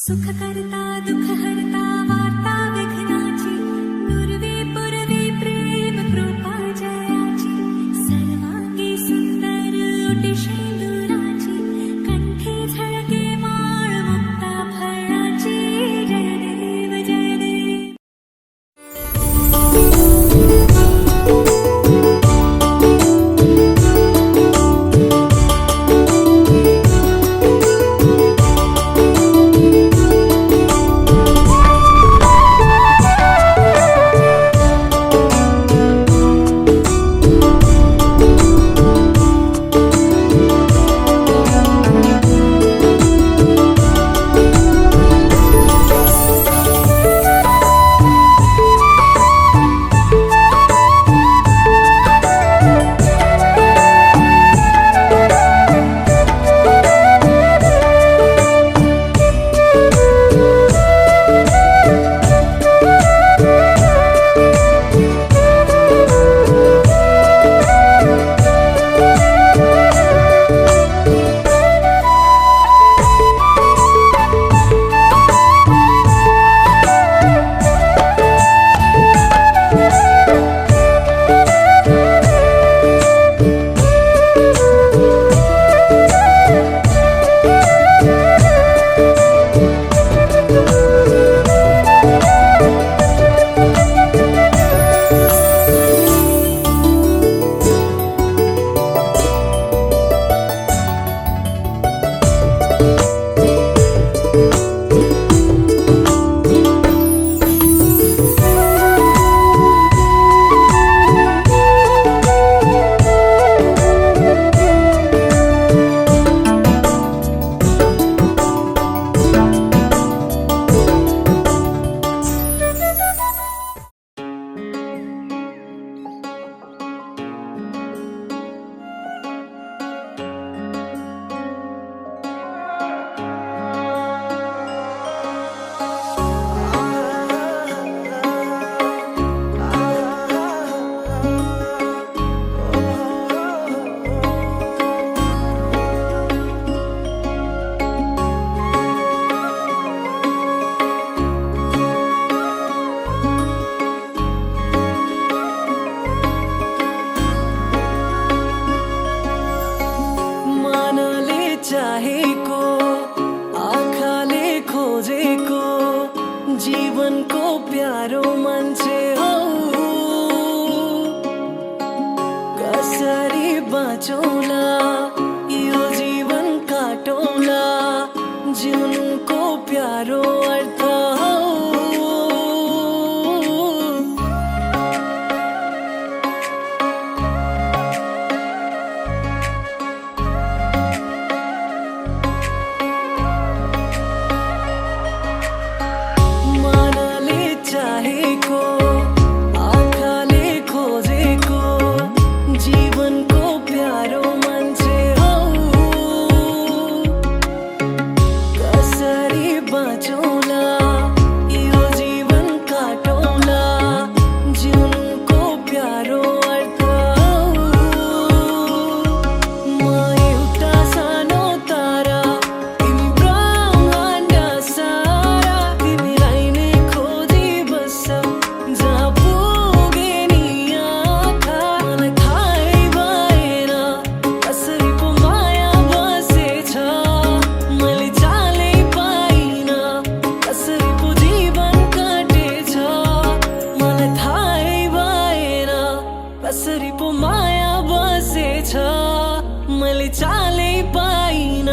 सुख करता दुख हरता वार्ता विघ्नाची पूर्वी पूर्वी प्रेम कृपा जयाची सर्वांगी सुंदर ओटी शेंदुराची कंठी झळके माळ मुक्ता फळाची जय देव जय देव. चाहे को आँखाले खोजेको जीवनको प्यारो मान्छे हौ कसरी बाँचौला यो जीवन काटौला जिउनुको प्यारो अर्थ हौ कसरी पो माया बसेछ मैले चालै पाइन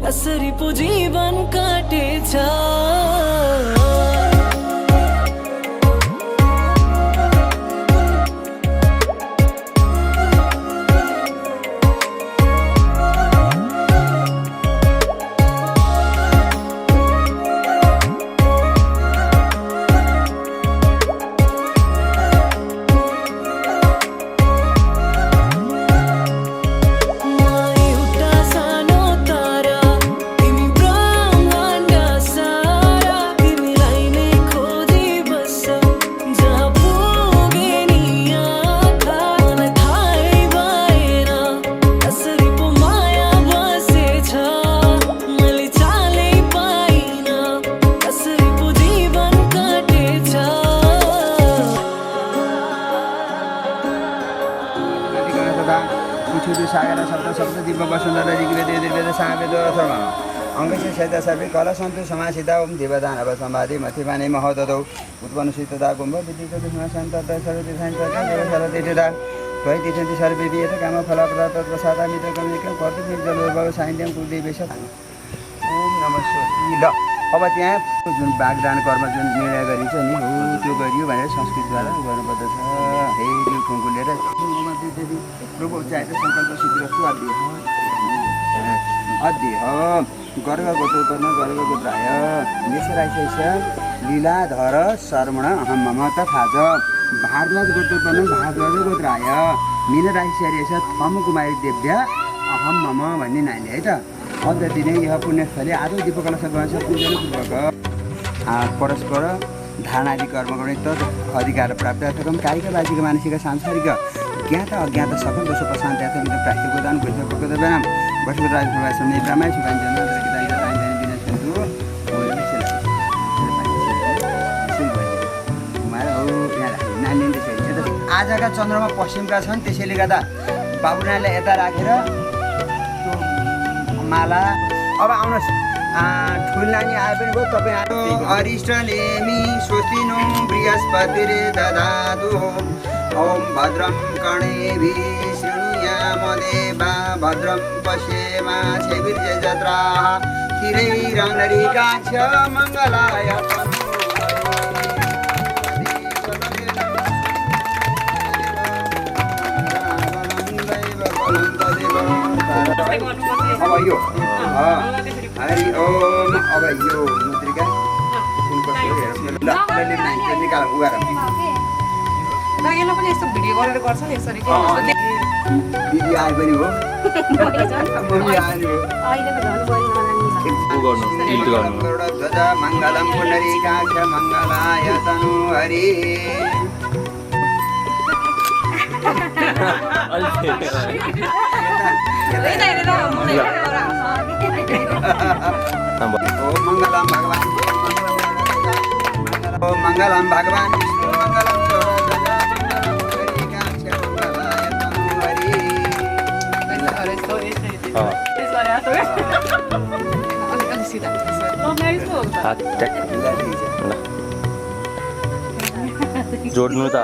कसरी पो जीवन काटेछ. सागर शब्द शब्द दिव्य वसुन्धरा ऋग्वेद यजुर्वेद सामवेद अथर्व अङ्गस्य सहित सर्वे कला सन्तु समासिता ओम देवदानव सम्वादे मथिवाने महोदतौ उत्पन्न सिद्धता कुम्भ विद्युत सन्त सरस्वती साइन्त सरस्वतीता त्वयि तिष्ठन्ति सर्वे वेद काम फलप्रद तत्प्रसादा मित्रकमिकं प्रतिफल जलभव साइन्त्यं कुलदेवेश ओम नमः शिवाय। ल अब त्यहाँ जुन वाग्दान कर्म जुन निर्णय गरिन्छ नि हो त्यो गरियो भनेर संस्कृतद्वारा गर्नुपर्दछ। हे त्यो खुङ्कुलेर प्रभु उच्चारित सङ्कल्प सिद्धिरस्तु अध्यय गर्ग गोत्रोत्पन्न गर्ग गोत्राय मेषराशेष लीलाधर शर्मण अहम मम तथा च भारद्वाज गोत्रोत्पन्न भारद्वाज गोत्राय मीनराशेष थम कुमारी देव्य अहम मम भन्ने नानीले है त अद्य नै यह पुण्यस्थली आदौ दीपकलश पूजनपूर्वक परस्पर धारणादि कर्म गर्ने तत् अधिकार प्राप्त अथवा कायिक वाचिक मानसिक सांसारिक ज्ञात अज्ञात सफल दोष प्रशान्त अथवा प्राप्ति प्रदान गरिसकेको बसको राजसभा समय ब्राह्मण सुकाञ्चन आजका चन्द्रमा पश्चिमका छन् त्यसैले गर्दा बाबुनाले यता राखेर माला अब आउनुहोस् ठुल नानी आए पनि भयो तपाईँ अरिष्टनेमि स्वस्तिनो बृहस्पतिरे ददातु ओम भद्रं कर्णेभिः शृणुयाम देवा भद्रं पश्येमाक्षभिर्यजत्राः स्थिरैरङ्गरीकाक्ष मङ्गलाय अब यो हरि ओम अब यो मुद्रिका कुनको निकाल उगार पनि यस्तो भिडियो गरेर गर्छ नि यसरी दिदी आए पनि हो मम्मी आए ध्वजा मङ्गलं पुण्डरीकाक्ष मङ्गलाय तनु हरि मंगलम भगवान मंगलम भगवान विष्णु मंगलम जोड्नु त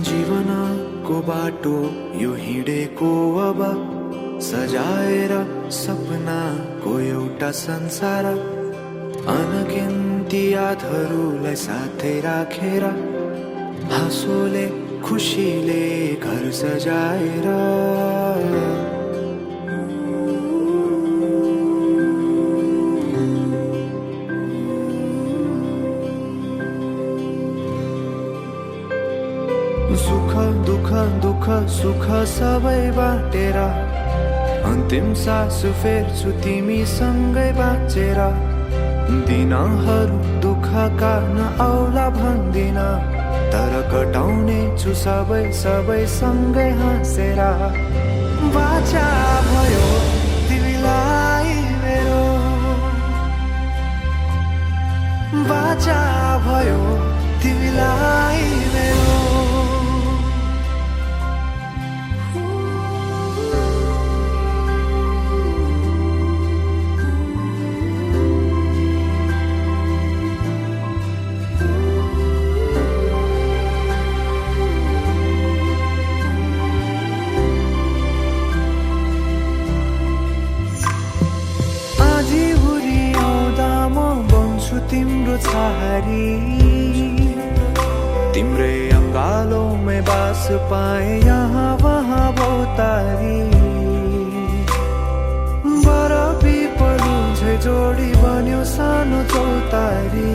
जीवनको बाटो यो हिँडेको अब सजाएर सपनाको एउटा संसार अनगिन्ती यादहरूलाई साथै राखेर हाँसोले खुसीले घर सजाएर सुख दुःख दुःख सुख सबै बाटेर अन्तिम सास फेर्छु तिमीसँगै बाँचेर दिनहरू दुःखका नआउला भन्दिन तर कटाउने छु सबै सबै सँगै हाँसेर बाचा भयो तिमीलाई मेरो बाचा भयो तिमीलाई मेरो तिम्रो छहारी तिम्रै अङ्गालोमै बास पाए यहाँ वहाँ बहुतारी बर पिपलु झै जोडी बन्यो सानो चौतारी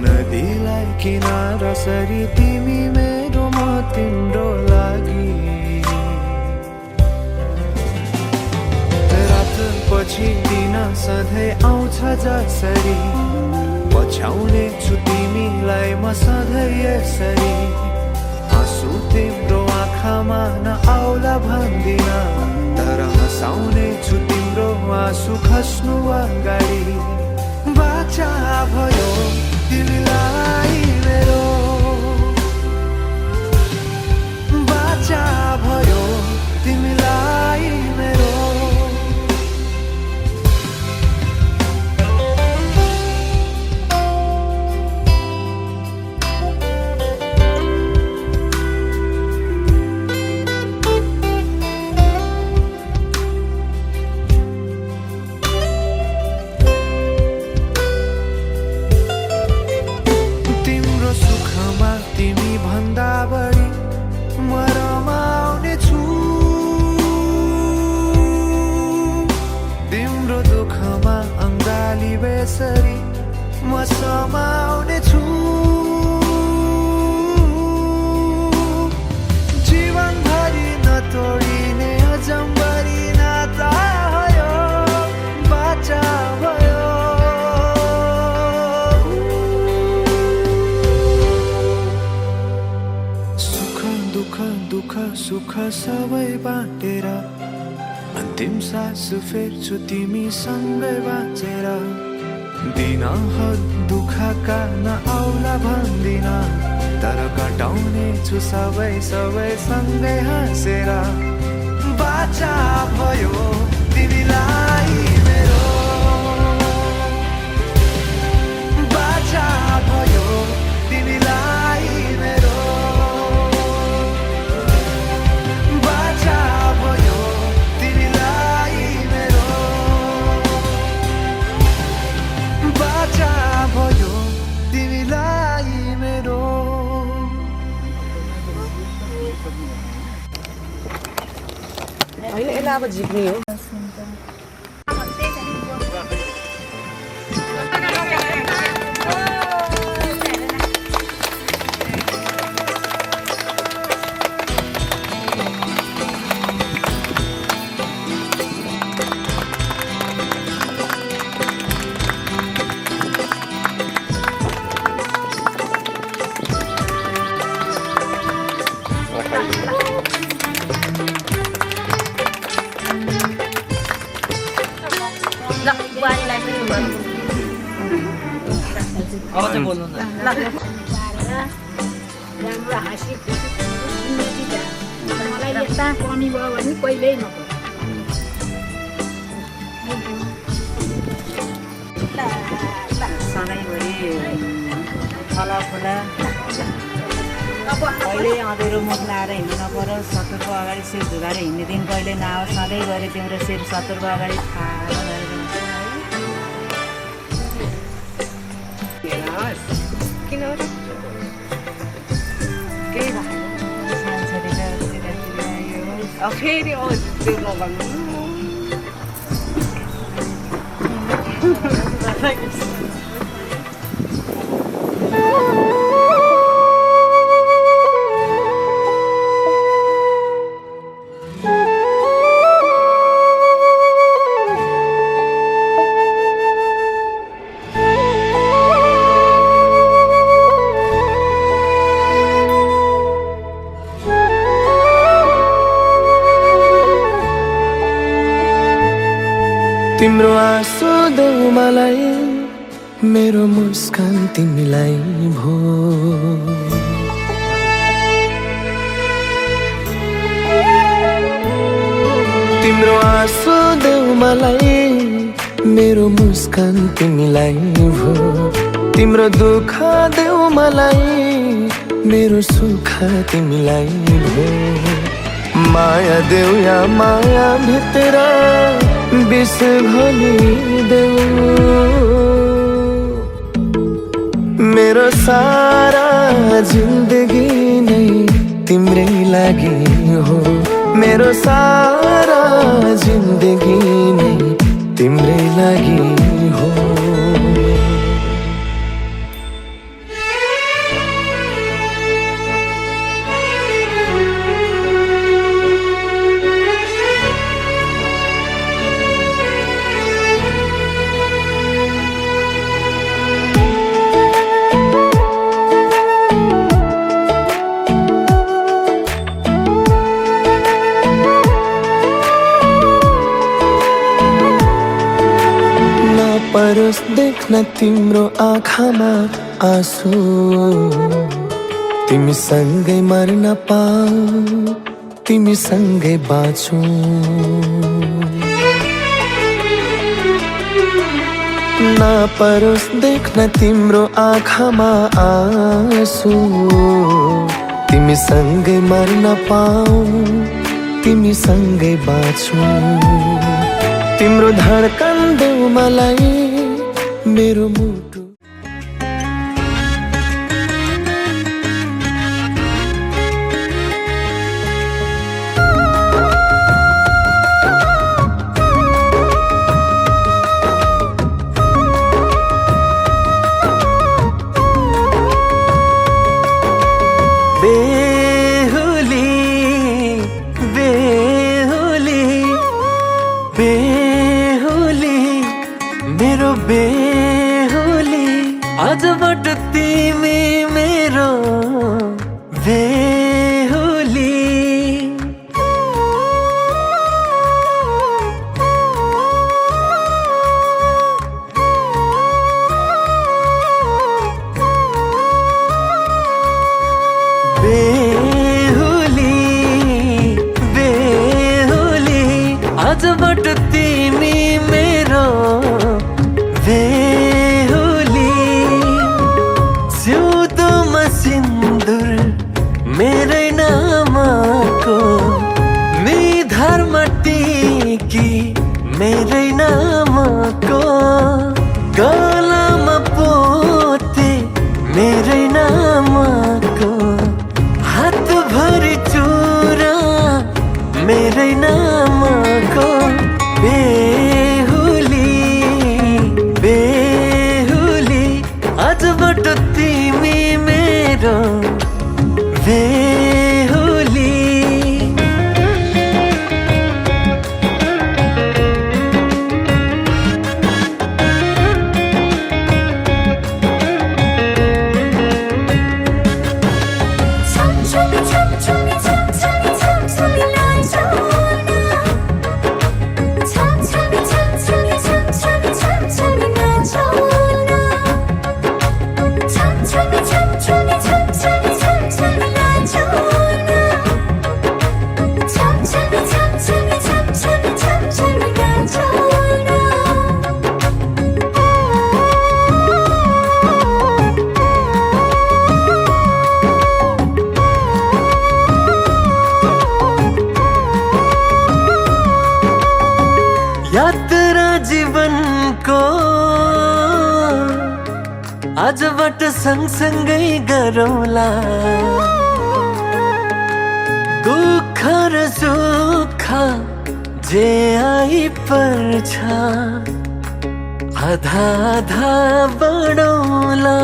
नदीलाई किनारा सरी तिमी मेरो म तिम्रो लागि पछि दिन सधैँ आउँछ जसरी पछ्याउने छु तिमीलाई म सधैँ यसरी आँसु तिम्रो आँखामा नआउला भन्दिन तर हँसाउने छु तिम्रो आँसु खस्नु अगाडि बाचा भयो तिमीलाई मेरो बाचा भयो तिमीलाई मेरो तिमी भन्दा बढी म रमाउने छु तिम्रो दुःखमा अङ्गाली बेसरी म समाउने छु जीवनभरि नतोडिने अजम्बरी नाता भयो बाचा भयो दुःख सुख सबै बाँटेर अन्तिम सास फेर्छु तिमीसँगै बाँचेर दिनहरू दुःखका नआउला भन्दिन तर कटाउने छु सबै सँगै हाँसेर बाचा भयो तिमीलाई मेरो बाचा भयो तिमीलाई मेरो भयो तिमीलाई मेरो होइन यसलाई अब झिक्ने हो बोल्नु न राम्रो हाँसी मलाई यस्ता कमी भयो भने कहिल्यै नपर्छ सधैँभरि फलाफुला कहिले अँधेरो मुख लाएर हिँड्नु नपरोस् सतुरको अगाडि शिर झुकाएर हिँड्ने दिन कहिले नआओस् सधैँ गरे तिम्रो शिर सतुरको अगाडि खाएर किन केही भएको फेरि त्यो लगाउनु तिम्रो आँसु देऊ मलाई मेरो मुस्कान तिमीलाई भो तिम्रो आँसु देऊ मलाई मेरो मुस्कान तिमीलाई भो तिम्रो दुःख देऊ मलाई मेरो सुख तिमीलाई भो माया देऊ या माया भित्र विष घोलिदेऊ मेरो सारा जिन्दगी नै तिम्रै लागि हो मेरो सारा जिन्दगी नै तिम्रै लागि हो परोस् देख्न तिम्रो आँखामा आँसु, तिमी सँगै मर्न पाऊ, तिमी सँगै बाँचौँ। नपरोस् देख्न तिम्रो आँखामा आँसु, तिमी सँगै मर्न पाऊ, तिमी सँगै बाँचौँ। तिम्रो धड्कन देऊ मलाई मेरो मुटु। बेहुली बेहुली बेहुली मेरो बेहुली, आजबाट तिमी मेरो बेहुली। बेहुली बेहुली आजबाट तिमी मेरो बेहुली। सिउँदोमा सिन्दुर मेरै नामको, निधारमा टिकी मेरै नामको, गलामा पोते मेरै नामको, हातभरि चुरा मेरै नामको। बेहुली बेहुली आजबाट तिमी मेरो बेहुली। यात्रा जीवनको आजबाट सँगसँगै गरौँला, दुःख र सुख जे आइपर्छ आधा आधा बढौँला।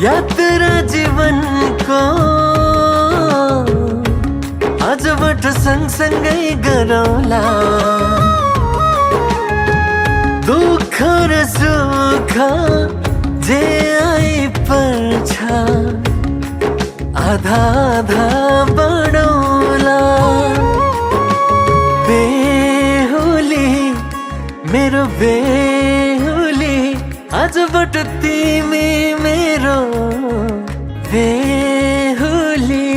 यात्रा जीवनको आजबाट सँगसँगै गरौँला, दुःख र सुख जे आइपर्छ आधा आधा बढौँला। बेहुली मेरो बेहुली आजबाट तिमी मेरो बेहुली।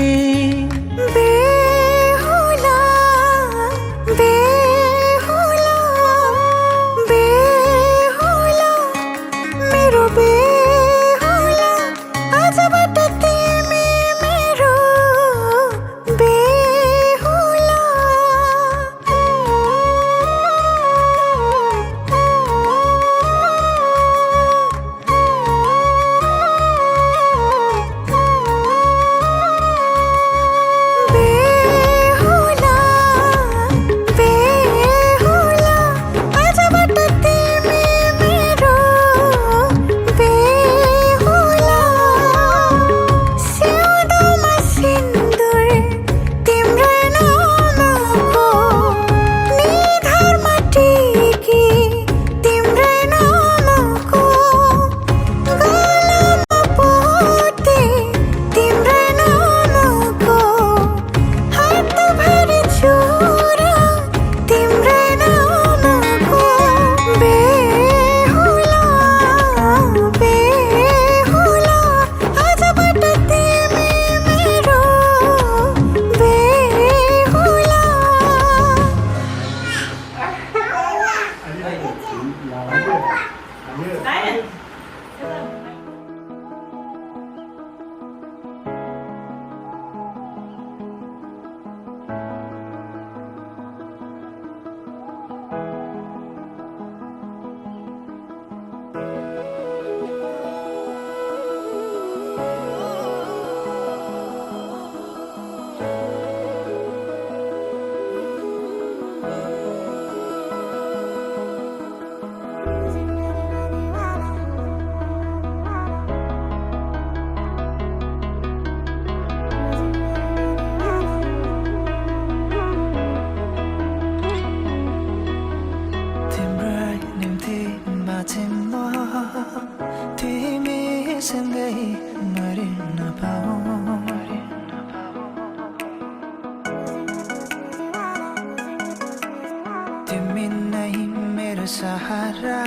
मेरो सहारा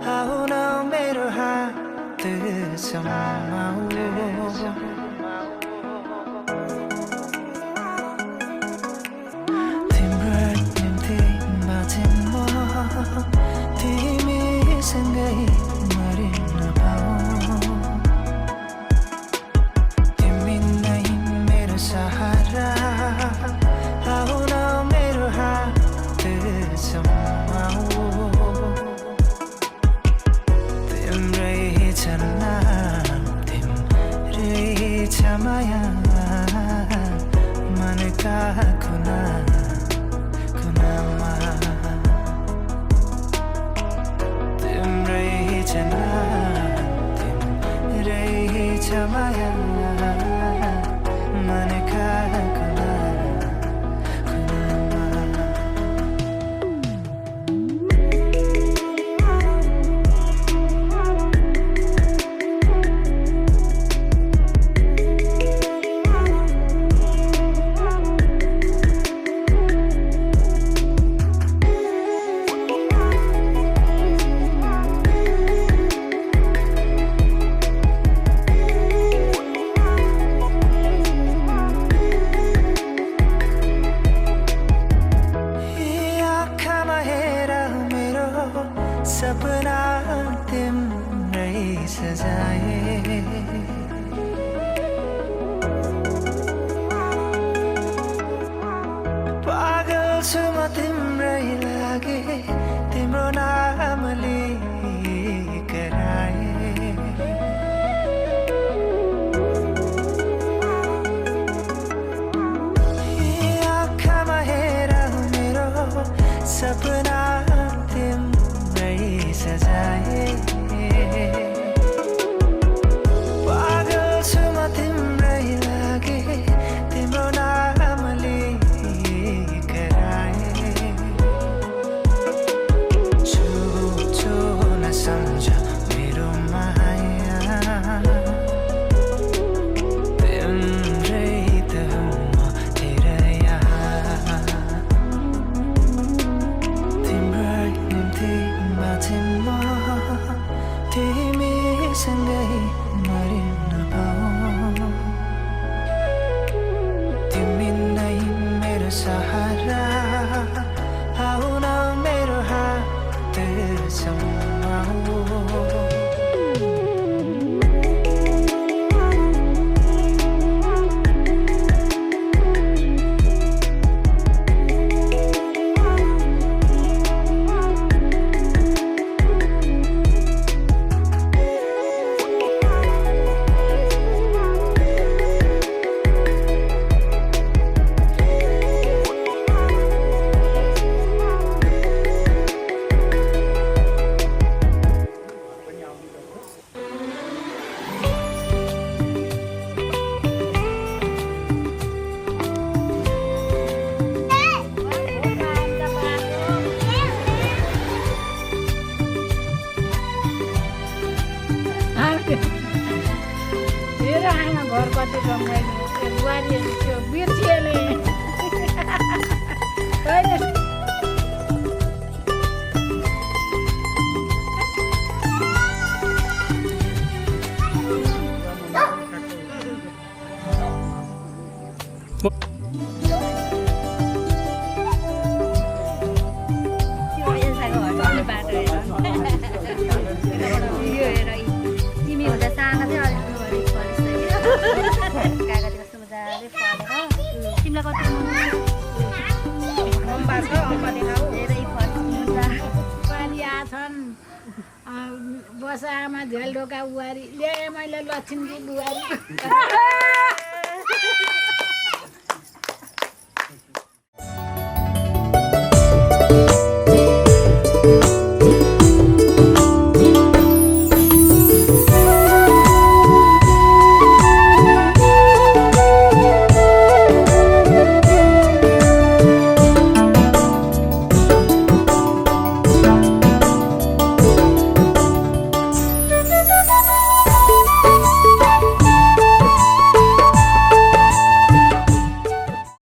आऊ न मेरो हात समाऊ तिम्रो निम्ति बाँचे म तिमीसँगै मरिन पाऊ तिमी नै मेरो सहारा आऊ न मेरो हात समाऊ तिम्रै छ नाम तिम्रै छ माया मनका कुना कुनामा तिम्रै छ नाम तिम्रै छ माया मनका कुना कुनामा सपना तिम्रै सजाए पागल छु म तिम्रै लागि तिम्रो नाम लिकराए आँखामा हेर मेरो सपना सजाए पागल छु म तिम्रै लागि तिम्रो नाम लिकराए छो न सम्झ मेरो माया तिम्रै त हो म तेरा यहाँ तिम्रो निम्ति बाँचे म तिमीसँगै मरिन पाऊ तिमी नै मेरो सहारा आऊ न मेरो हात समाऊ मेरो आमा घर कति रमाइलो बुहारीहरू त्यो बिर्सिएले तिमी हुँदा सानो चाहिँ अलिक फलिसक्यो कागज कस्तो मजाले फलेर तिमीलाई कति अम्बा छ अम्बा देखाऊ धेरै फल्छ बुहारी आछन् बस आमा झेल ढोका बुहारी ल्याएँ मैले लक्ष्मीजी बुहारी